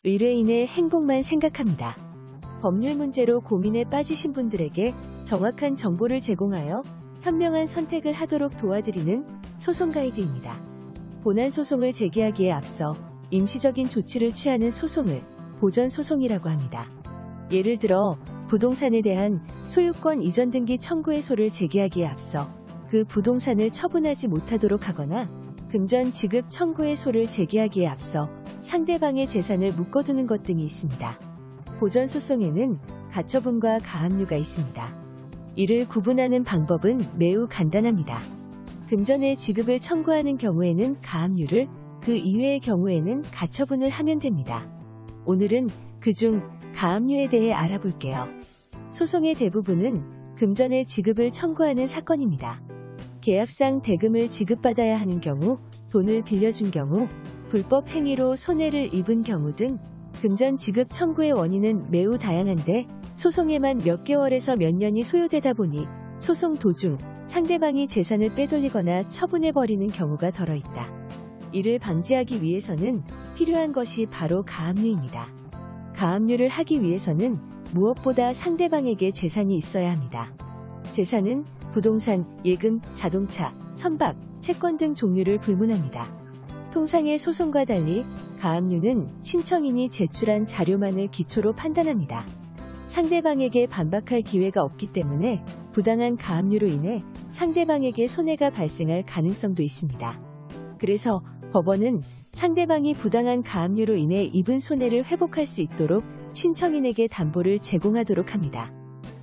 의뢰인의 행복만 생각합니다. 법률 문제로 고민에 빠지신 분들에게 정확한 정보를 제공하여 현명한 선택을 하도록 도와드리는 소송 가이드입니다. 본안 소송을 제기하기에 앞서 임시적인 조치를 취하는 소송을 보전 소송이라고 합니다. 예를 들어 부동산에 대한 소유권 이전 등기 청구해소를 제기하기에 앞서 그 부동산을 처분하지 못하도록 하거나 금전 지급 청구해소를 제기하기에 앞서 상대방의 재산을 묶어두는 것 등이 있습니다. 보전 소송에는 가처분과 가압류가 있습니다. 이를 구분하는 방법은 매우 간단합니다. 금전의 지급을 청구하는 경우에는 가압류를, 그 이외의 경우에는 가처분을 하면 됩니다. 오늘은 그중 가압류에 대해 알아볼게요. 소송의 대부분은 금전의 지급을 청구하는 사건입니다. 계약상 대금을 지급받아야 하는 경우, 돈을 빌려준 경우, 불법 행위로 손해를 입은 경우 등 금전 지급 청구의 원인은 매우 다양한데 소송에만 몇 개월에서 몇 년이 소요되다 보니 소송 도중 상대방이 재산을 빼돌리거나 처분해버리는 경우가 덜어있다. 이를 방지하기 위해서는 필요한 것이 바로 가압류입니다. 가압류를 하기 위해서는 무엇보다 상대방에게 재산이 있어야 합니다. 재산은 부동산, 예금, 자동차, 선박, 채권 등 종류를 불문합니다. 통상의 소송과 달리 가압류는 신청인이 제출한 자료만을 기초로 판단합니다. 상대방에게 반박할 기회가 없기 때문에 부당한 가압류로 인해 상대방에게 손해가 발생할 가능성도 있습니다. 그래서 법원은 상대방이 부당한 가압류로 인해 입은 손해를 회복할 수 있도록 신청인에게 담보를 제공하도록 합니다.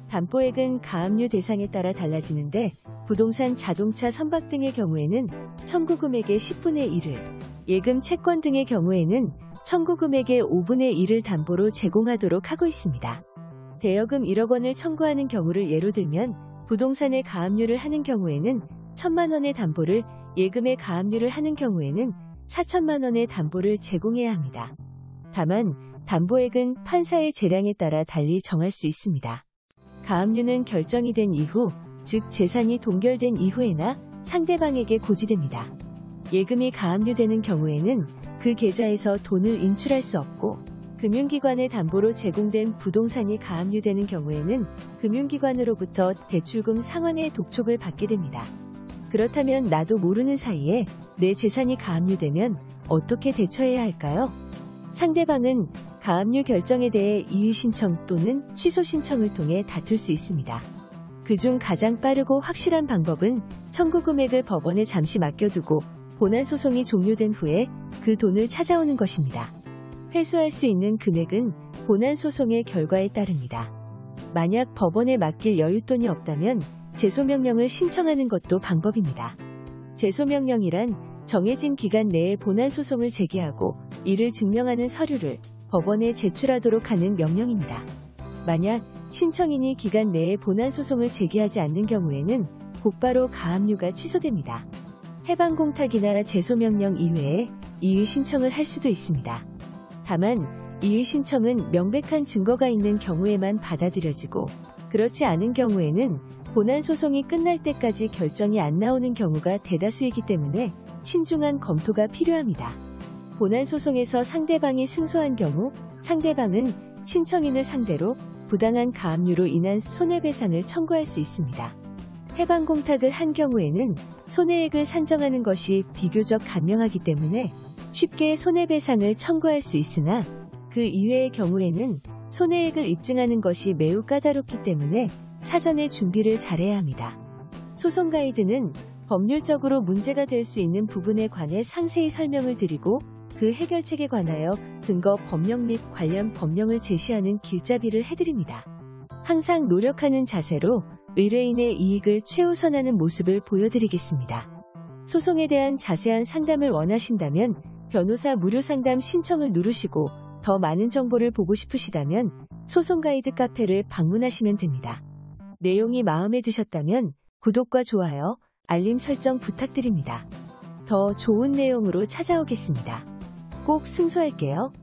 담보액은 가압류 대상에 따라 달라지는데 부동산, 자동차, 선박 등의 경우에는 청구 금액의 10분의 1을, 예금, 채권 등의 경우에는 청구 금액의 5분의 1을 담보로 제공하도록 하고 있습니다. 대여금 1억 원을 청구하는 경우를 예로 들면 부동산에 가압류를 하는 경우에는 1,000만 원의 담보를, 예금에 가압류를 하는 경우에는 4천만 원의 담보를 제공해야 합니다. 다만 담보액은 판사의 재량에 따라 달리 정할 수 있습니다. 가압류는 결정이 된 이후, 즉 재산이 동결된 이후에나 상대방에게 고지됩니다. 예금이 가압류되는 경우에는 그 계좌에서 돈을 인출할 수 없고, 금융기관의 담보로 제공된 부동산이 가압류되는 경우에는 금융기관으로부터 대출금 상환의 독촉을 받게 됩니다. 그렇다면 나도 모르는 사이에 내 재산이 가압류되면 어떻게 대처해야 할까요? 상대방은 가압류 결정에 대해 이의 신청 또는 취소 신청을 통해 다툴 수 있습니다. 그중 가장 빠르고 확실한 방법은 청구 금액을 법원에 잠시 맡겨두고 본안 소송이 종료된 후에 그 돈을 찾아오는 것입니다. 회수할 수 있는 금액은 본안 소송의 결과에 따릅니다. 만약 법원에 맡길 여윳돈이 없다면 제소명령을 신청하는 것도 방법입니다. 제소명령이란 정해진 기간 내에 본안 소송을 제기하고 이를 증명하는 서류를 법원에 제출하도록 하는 명령입니다. 만약 신청인이 기간 내에 본안 소송을 제기하지 않는 경우에는 곧바로 가압류가 취소됩니다. 해방공탁이나 제소명령 이외에 이의 신청을 할 수도 있습니다. 다만 이의 신청은 명백한 증거가 있는 경우에만 받아들여지고 그렇지 않은 경우에는 본안 소송이 끝날 때까지 결정이 안 나오는 경우가 대다수이기 때문에 신중한 검토가 필요합니다. 본안 소송에서 상대방이 승소한 경우 상대방은 신청인을 상대로 부당한 가압류로 인한 손해배상을 청구할 수 있습니다. 해방공탁을 한 경우에는 손해액을 산정하는 것이 비교적 간명하기 때문에 쉽게 손해배상을 청구할 수 있으나 그 이외의 경우에는 손해액을 입증하는 것이 매우 까다롭기 때문에 사전에 준비를 잘해야 합니다. 소송 가이드는 법률적으로 문제가 될 수 있는 부분에 관해 상세히 설명을 드리고 그 해결책에 관하여 근거 법령 및 관련 법령을 제시하는 길잡이를 해드립니다. 항상 노력하는 자세로 의뢰인의 이익을 최우선하는 모습을 보여드리겠습니다. 소송에 대한 자세한 상담을 원하신다면 변호사 무료 상담 신청을 누르시고 더 많은 정보를 보고 싶으시다면 소송 가이드 카페를 방문하시면 됩니다. 내용이 마음에 드셨다면 구독과 좋아요, 알림 설정 부탁드립니다. 더 좋은 내용으로 찾아오겠습니다. 꼭 승소할게요.